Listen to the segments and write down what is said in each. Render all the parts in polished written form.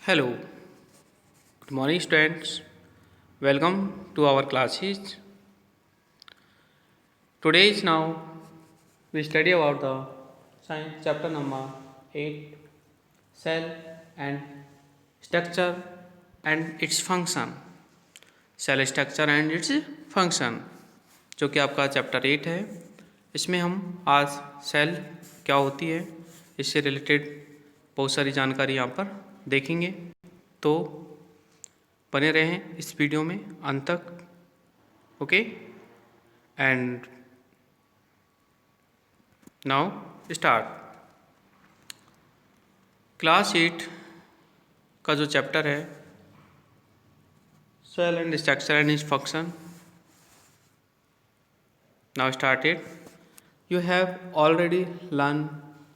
Hello, good morning, students. Welcome to our classes. Today is now we study about the science chapter number 8, cell and structure and its function. Cell structure and its function, जो कि आपका chapter 8 है. इसमें हम आज cell क्या होती है इससे रिलेटेड बहुत सारी जानकारी यहाँ पर देखेंगे. तो बने रहें इस वीडियो में अंत तक. Okay, and now start. Class 8 का जो चैप्टर है cell and structure and its function. Now started. You have already learned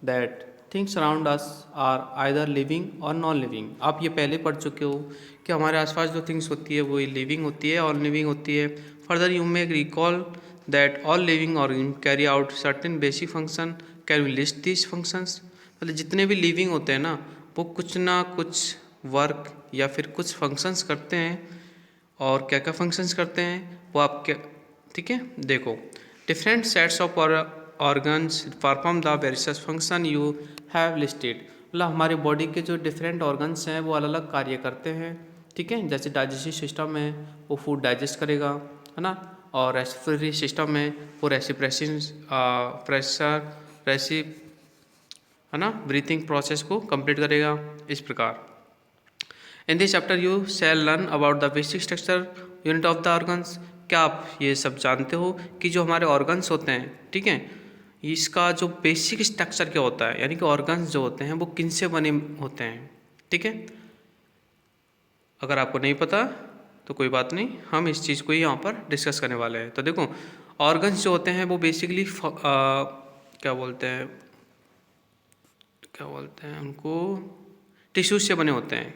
that things around us are either living or non-living. आप ये पहले पढ़ चुके हो कि हमारे आसपास जो थिंग्स होती है वो लिविंग होती है और लिविंग होती है. Further you may recall that all living organism carry out certain basic function. Can we list this functions. मतलब जितने भी लिविंग होते हैं ना वो कुछ ना कुछ वर्क या फिर कुछ फंक्शंस करते हैं. और क्या क्या फंक्शंस करते हैं वो आप क्या, ठीक है, देखो. Different sets of organs perform the various function you have listed. मतलब हमारे बॉडी के जो डिफरेंट ऑर्गन्स हैं वो अलग अलग कार्य करते हैं. ठीक है, जैसे डाइजेस्टिव सिस्टम है वो फूड डाइजेस्ट करेगा, है ना. और रेस्पिरेटरी सिस्टम है वो रेस्पिरेशन है ना, ब्रीथिंग प्रोसेस को कंप्लीट करेगा. इस प्रकार in this chapter you shall learn about the basic structure unit of the organs. क्या आप ये सब जानते हो कि जो हमारे ऑर्गन्स होते हैं, ठीक है, इसका जो बेसिक स्ट्रक्चर क्या होता है, यानी कि ऑर्गन्स जो होते हैं वो किन से बने होते हैं. ठीक है, अगर आपको नहीं पता तो कोई बात नहीं, हम इस चीज़ को ही यहाँ पर डिस्कस करने वाले हैं. तो देखो, ऑर्गन्स जो होते हैं वो बेसिकली क्या बोलते हैं उनको, टिश्यूज से बने होते हैं.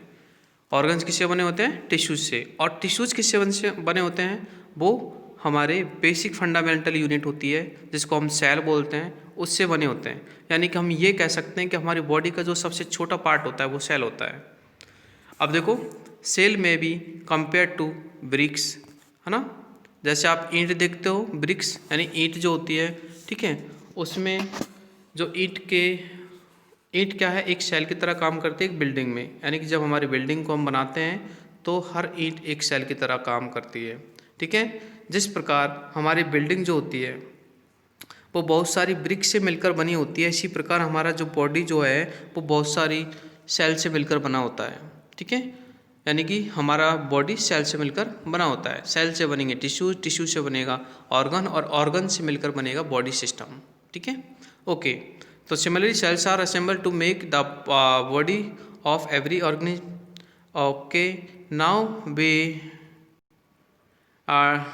ऑर्गन्स किससे बने होते हैं? टिश्यूज से. और टिश्यूज किससे बने होते हैं? वो हमारे बेसिक फंडामेंटल यूनिट होती है जिसको हम सेल बोलते हैं, उससे बने होते हैं. यानी कि हम ये कह सकते हैं कि हमारी बॉडी का जो सबसे छोटा पार्ट होता है वो सेल होता है. अब देखो, सेल में भी कंपेयर टू ब्रिक्स, है ना. जैसे आप ईंट देखते हो, ब्रिक्स यानी ईंट जो होती है, ठीक है, उसमें जो ईंट क्या है, एक सेल की तरह काम करती है एक बिल्डिंग में. यानी कि जब हमारी बिल्डिंग को हम बनाते हैं तो हर ईंट एक सेल की तरह काम करती है. ठीक है, जिस प्रकार हमारी बिल्डिंग जो होती है वो बहुत सारी ब्रिक से मिलकर बनी होती है, इसी प्रकार हमारा जो बॉडी जो है वो बहुत सारी सेल से मिलकर बना होता है. ठीक है, यानी कि हमारा बॉडी सेल से मिलकर बना होता है. सेल से बनेंगे टिश्यू, टिश्यू से बनेगा ऑर्गन और ऑर्गन से मिलकर बनेगा बॉडी सिस्टम. ठीक है, ओके. तो similarly cells are assembled to make the body of every organism. Okay, now we are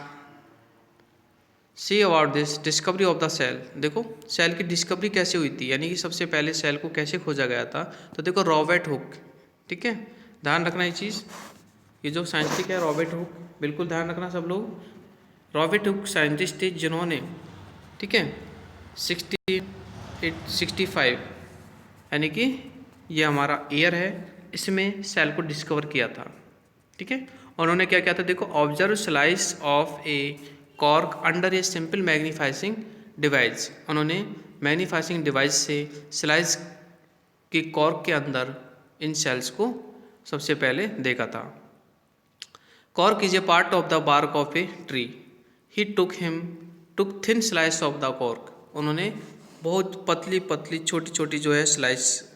see about this discovery of the cell. देखो, सेल की डिस्कवरी कैसे हुई थी, यानी कि सबसे पहले सेल को कैसे खोजा गया था. तो देखो, रॉबर्ट हुक. ठीक है, ध्यान रखना ये चीज़, ये जो साइंटिस्ट है रॉबर्ट हुक, बिल्कुल ध्यान रखना सब लोग. रॉबर्ट हुक साइंटिस्ट थे जिन्होंने, ठीक है, 65 यानी कि ये हमारा ईयर है, इसमें सेल को डिस्कवर किया था. ठीक है, उन्होंने क्या किया था, देखो, observe slice of a cork under a simple magnifying device. उन्होंने मैग्नीफाइंग डिवाइस से स्लाइस की कॉर्क के अंदर इन सेल्स को सबसे पहले देखा था. Cork is a part of the bark of a tree. He took thin slice of the cork. उन्होंने बहुत पतली पतली छोटी छोटी जो है स्लाइस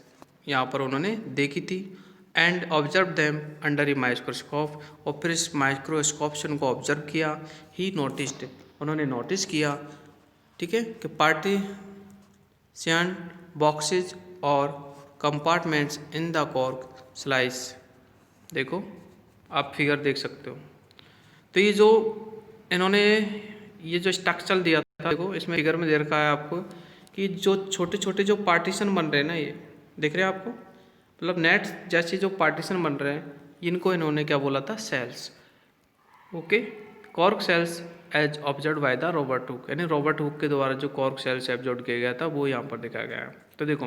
यहाँ पर उन्होंने देखी थी. And observe them under a microscope. और फिर इस माइक्रोस्कोप से उनको ऑब्जर्व किया. ही नोटिस्ड, उन्होंने नोटिस किया, ठीक है, कि पार्टीशन बॉक्सेज और compartments in the cork slice. देखो, आप फिगर देख सकते हो. तो ये जो इन्होंने ये जो स्ट्रक्चर दिया था, देखो इसमें फिगर में दे रखा है आपको कि जो छोटे छोटे जो पार्टीशन बन रहे हैं ना, ये देख रहे हैं आपको, मतलब नेट जैसे जो पार्टीशन बन रहे हैं, इनको इन्होंने क्या बोला था, cells. Okay, cork cells as observe by the Robert Hooke. यानी रॉबर्ट हुक के द्वारा जो कॉर्क सेल्स ऑब्जर्व किया गया था वो यहाँ पर देखा गया है. तो देखो,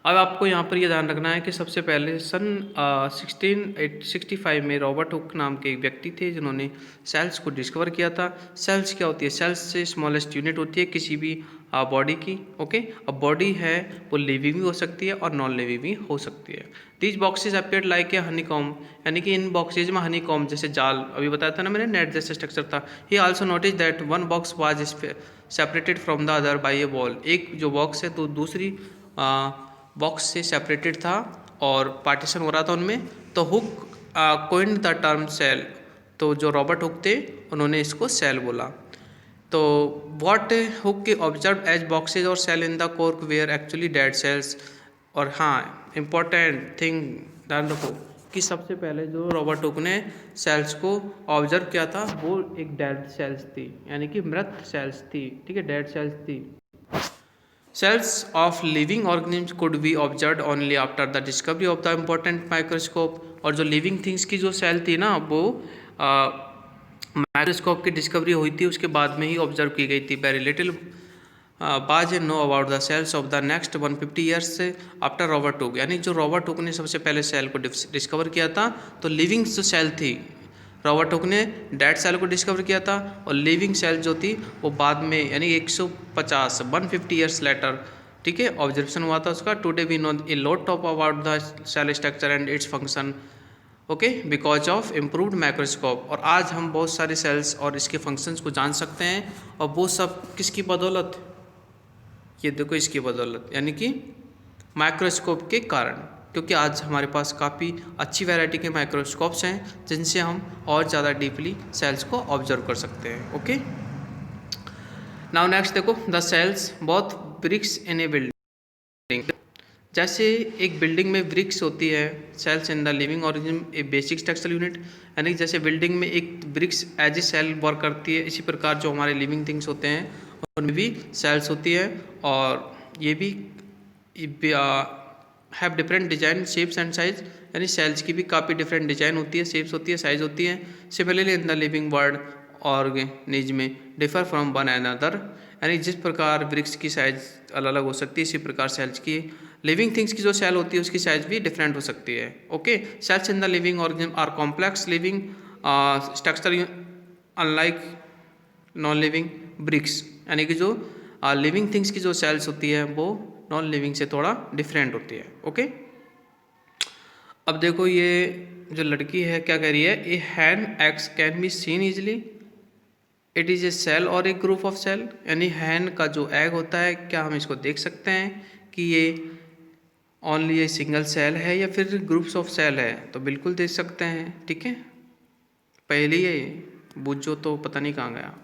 अब आपको यहाँ पर ये ध्यान रखना है कि सबसे पहले सन 1665 में रॉबर्ट हुक नाम के एक व्यक्ति थे जिन्होंने सेल्स को डिस्कवर किया था। सेल्स क्या होती है? सेल्स से स्मॉलेस्ट यूनिट होती है किसी भी बॉडी की। ओके, अब बॉडी है वो लिविंग भी हो सकती है और नॉन लिविंग भी हो सकती है। These boxes appear like a honeycomb, यानी कि इन बॉक्सेज में हनीकॉम्ब जैसे जाल, अभी बताया था ना मैंने, नेट जैसा स्ट्रक्चर था। ही also notice that one box was separated from the other by A wall, एक जो बॉक्स है तो दूसरी बॉक्स से सेपरेटेड था और पार्टीशन हो रहा था उनमें। तो hook coined the term cell, तो जो रॉबर्ट हुक थे उन्होंने इसको सेल बोला। तो व्हाट हुक के ऑब्जर्व एज बॉक्सेज और cell in the cork were actually dead cells. और हाँ, इम्पॉर्टेंट थिंग ध्यान रखो कि सबसे पहले जो रॉबर्ट हुक ने सेल्स को ऑब्जर्व किया था वो एक डेड सेल्स थी, यानी कि मृत सेल्स थी। ठीक है, डेड सेल्स थी। Cells of living organisms could be observed only after the discovery of the important microscope। और जो लिविंग थिंग्स की जो सेल थी ना वो माइक्रोस्कोप की डिस्कवरी हुई थी उसके बाद में ही ऑब्जर्व की गई थी। Very little was known about the cells of the next 150 years after Robert Hooke, यानी जो रॉबर्ट हुक ने सबसे पहले सेल को डिस्कवर किया था तो लिविंग जो सेल थी, रॉबर्ट हुक ने डेड सेल को डिस्कवर किया था और लिविंग सेल जो थी वो बाद में यानी 150 ईयर्स लेटर, ठीक है, ऑब्जर्वेशन हुआ था उसका। Today we know a lot of about the cell structure and its function, okay, because of improved microscope. और आज हम बहुत सारे सेल्स और इसके फंक्शंस को जान सकते हैं और वो सब किसकी बदौलत? ये देखो इसकी बदौलत, यानी कि माइक्रोस्कोप के कारण, क्योंकि आज हमारे पास काफ़ी अच्छी वैरायटी के माइक्रोस्कोप्स हैं जिनसे हम और ज़्यादा डीपली सेल्स को ऑब्जर्व कर सकते हैं। ओके, नाउ नेक्स्ट देखो, the cells both bricks in a building. जैसे एक बिल्डिंग में ब्रिक्स होती है, cells in the living organism a basic structural unit, यानी जैसे बिल्डिंग में एक bricks as a cell work करती है, इसी प्रकार जो हमारे लिविंग थिंग्स होते हैं उनमें भी सेल्स होती है और ये भी have different design shapes and size, यानी सेल्स की भी काफ़ी डिफरेंट डिजाइन होती है, शेप्स होती है, साइज होती है। Similarly in the living world organism differ from one another, यानी जिस प्रकार ब्रिक्स की साइज अलग अलग हो सकती है इसी प्रकार सेल्स की, लिविंग थिंग्स की जो सेल होती है उसकी साइज भी डिफरेंट हो सकती है। Okay, cells in the living organism are complex living structure unlike non living bricks, यानी कि जो लिविंग थिंग्स की जो सेल्स होती है वो नॉन लिविंग से थोड़ा डिफरेंट होती है। ओके, अब देखो ये जो लड़की है क्या कह रही है, a hen eggs can be seen easily, it is a cell और ए ग्रुप ऑफ सेल, यानी हैन का जो एग होता है क्या हम इसको देख सकते हैं कि ये ओनली ए सिंगल सेल है या फिर ग्रुप्स ऑफ सेल है? तो बिल्कुल देख सकते हैं। ठीक है, पहले ही बुझो तो पता नहीं कहाँ गया।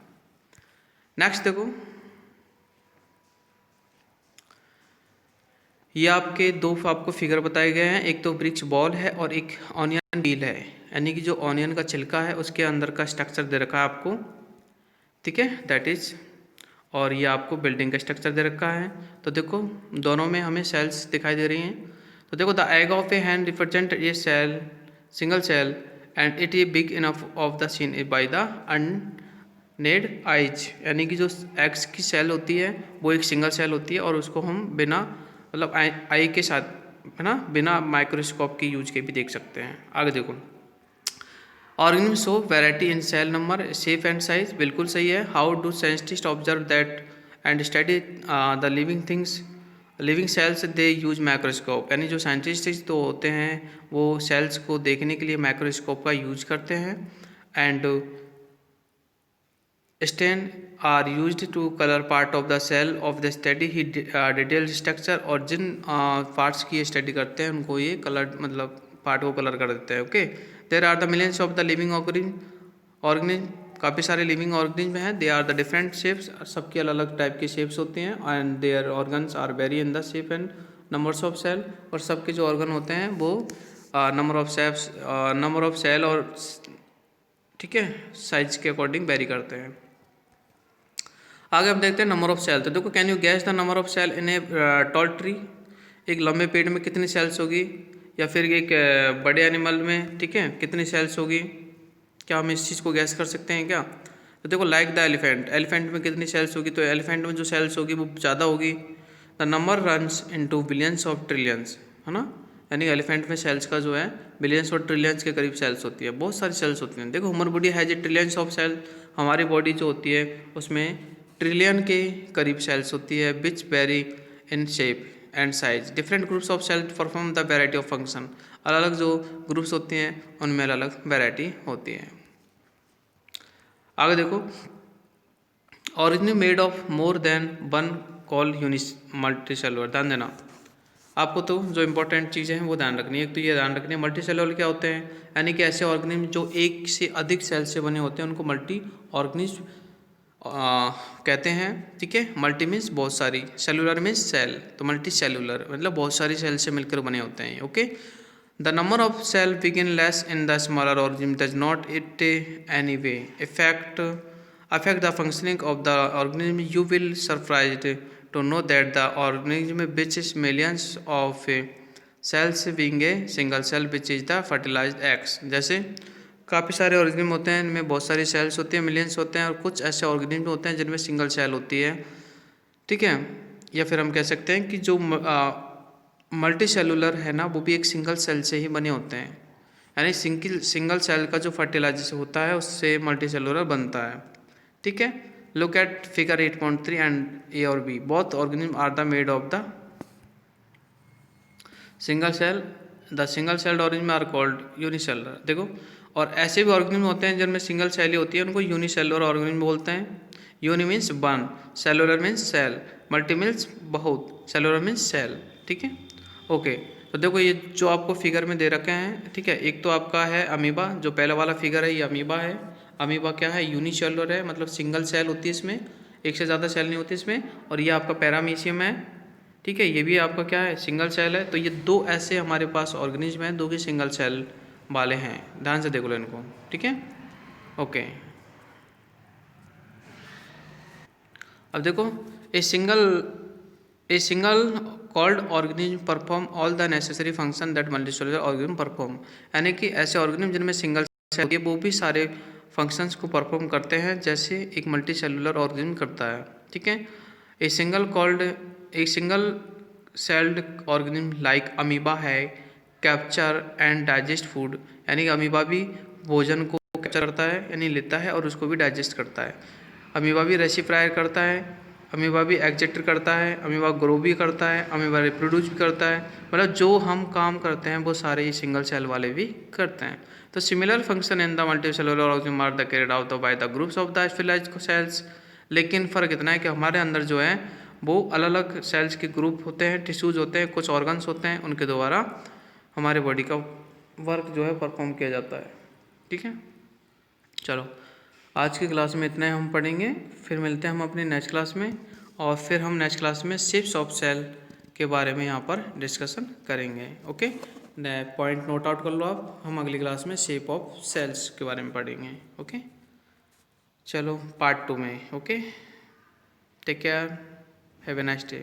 नेक्स्ट देखो, ये आपके दो आपको फिगर बताए गए हैं, एक तो ब्रिक्स बॉल है और एक ऑनियन पील है, यानी कि जो ऑनियन का छिलका है उसके अंदर का स्ट्रक्चर दे रखा है आपको। ठीक है, दैट इज, और ये आपको बिल्डिंग का स्ट्रक्चर दे रखा है। तो देखो दोनों में हमें सेल्स दिखाई दे रही हैं। तो देखो the egg of a hen represent a cell, single cell and it is big enough of the seen by the unaided eyes, यानी कि जो एग्स की सेल होती है वो एक सिंगल सेल होती है और उसको हम बिना मतलब आई के साथ है ना, बिना माइक्रोस्कोप के यूज के भी देख सकते हैं। आगे देखो, organism show variety in cell number, shape and size, बिल्कुल सही है। How do scientist observe that and study the living things, living cells they use microscope, यानी जो साइंटिस्ट तो होते हैं वो सेल्स को देखने के लिए माइक्रोस्कोप का यूज करते हैं। And stain are used to colour part of the cell of the study ही डिटेल्ड स्ट्रक्चर, और जिन पार्ट्स की स्टडी करते हैं उनको ये कलर मतलब पार्ट को कलर कर देते हैं। Okay, there are the millions of the living organism, काफ़ी सारे लिविंग ऑर्गेनिज्म हैं। They are the different shapes, सबकी अलग अलग टाइप की शेप्स होती हैं। And their organs are very in the shape and numbers of cell, और सबके जो ऑर्गन होते हैं वो नंबर ऑफ सेल और ठीक है साइज के अकॉर्डिंग वेरी करते हैं। आगे हम देखते हैं नंबर ऑफ सेल। तो देखो, can you guess the number of cell in a tall tree, एक लंबे पेड़ में कितनी सेल्स होगी, या फिर एक बड़े एनिमल में, ठीक है, कितनी सेल्स होगी? क्या हम इस चीज़ को गैस कर सकते हैं क्या? तो देखो, लाइक द एलिफेंट, एलिफेंट में कितनी सेल्स होगी? तो एलिफेंट में जो सेल्स होगी वो ज़्यादा होगी। The number runs into billions of trillions, है ना, यानी एलिफेंट में सेल्स का जो है बिलियंस और ट्रिलियंस के करीब सेल्स होती है, बहुत सारी सेल्स होती हैं। देखो human body has a trillions of cell, हमारी बॉडी जो होती है उसमें ट्रिलियन के करीब सेल्स होती है, which very in shape and size. Different groups of cells perform the variety of function, अलग अलग जो ग्रुप्स होते हैं उनमें अलग अलग वेराइटी होती है। आगे देखो, organism made of more than one call यूनिस मल्टी सेलुलर। ध्यान देना, आपको तो जो इंपॉर्टेंट चीज़ें हैं वो ध्यान रखनी है। एक तो ये ध्यान रखनी है मल्टी सेलुलर क्या होते हैं, यानी कि ऐसे ऑर्गेनिज्म जो एक से अधिक सेल से बने होते हैं उनको मल्टी ऑर्गेनिज्म कहते हैं। ठीक है, मल्टी मीन्स बहुत सारी, सेलुलर मीन्स सेल, तो मल्टी सेलुलर मतलब बहुत सारी सेल से मिलकर बने होते हैं। Okay, the number of cell बिगिन less in the smaller organism does not it any way affect the functioning of the organism. You will surprised to know that the organism which is millions of cells being a single cell which is the fertilized eggs। जैसे काफ़ी सारे organism होते हैं, इनमें बहुत सारी sales होती हैं, मिलियंस होते हैं, और कुछ ऐसे ऑर्गेनिज्म होते हैं जिनमें सिंगल सेल होती है। ठीक है, या फिर हम कह सकते हैं कि जो मल्टी सेलुलर है ना वो भी एक सिंगल सेल से ही बने होते हैं, यानी सिंगल सेल का जो फर्टिलाइजेशन होता है उससे मल्टी सेलुलर बनता है। ठीक है, look at figure 8.3 and A और B, both organism are the made of the single cell, the single celled organism are called unicellular. देखो, और ऐसे भी ऑर्गेनिज्म होते हैं जिनमें सिंगल सेल ही होती है, उनको यूनिसेलुलर ऑर्गेनिज्म बोलते हैं। Uni means one, cellular means cell, multi means बहुत, सेलुलर मीन्स सेल। ठीक है, ओके। तो देखो ये जो आपको फिगर में दे रखे हैं, ठीक है, एक तो आपका है अमीबा, जो पहला वाला फिगर है ये अमीबा है। अमीबा क्या है, यूनिसेलुलर है, मतलब सिंगल सेल होती है इसमें, एक से ज़्यादा सेल नहीं होती इसमें। और ये आपका पैरामीशियम है, ठीक है, ये भी आपका क्या है, सिंगल सेल है। तो ये दो ऐसे हमारे पास ऑर्गेनिज्म हैं, दो के सिंगल सेल वाले हैं। ध्यान से देख लो इनको, ठीक है, ओके। अब देखो, a single called organism perform all the necessary function that multicellular organism perform, यानी कि ऐसे ऑर्गेनिज्म जिनमें सिंगल सेल होती है वो भी सारे फंक्शंस को परफॉर्म करते हैं जैसे एक मल्टी सेलुलर ऑर्गेनिज्म करता है। ठीक है, a single celled organism like amoeba है कैप्चर एंड डाइजेस्ट फूड, यानी कि अमीबा भी भोजन को कैप्चर करता है यानी लेता है और उसको भी डाइजेस्ट करता है। अमीबा भी रेसिप्रायर करता है, अमीबा भी एग्जेक्ट करता है, अमीबा ग्रो भी करता है, अमीबा रिप्रोड्यूस भी करता है, मतलब जो हम काम करते हैं वो सारे ही सिंगल सेल वाले भी करते हैं। तो similar function in the multicellular organism are the carried out by the groups of the specialised cells. लेकिन फ़र्क इतना है कि हमारे अंदर जो है वो अलग अलग सेल्स के ग्रुप होते हैं, टिश्यूज़ होते हैं, कुछ ऑर्गन्स होते हैं, उनके द्वारा हमारे बॉडी का वर्क जो है परफॉर्म किया जाता है। ठीक है, चलो आज की क्लास में इतना ही हम पढ़ेंगे, फिर मिलते हैं हम अपनी नेक्स्ट क्लास में, और फिर हम नेक्स्ट क्लास में शेप्स ऑफ सेल के बारे में यहाँ पर डिस्कशन करेंगे। ओके, पॉइंट नोट आउट कर लो आप, हम अगली क्लास में शेप ऑफ सेल्स के बारे में पढ़ेंगे। ओके, चलो पार्ट 2 में। Okay, take care, have a nice day.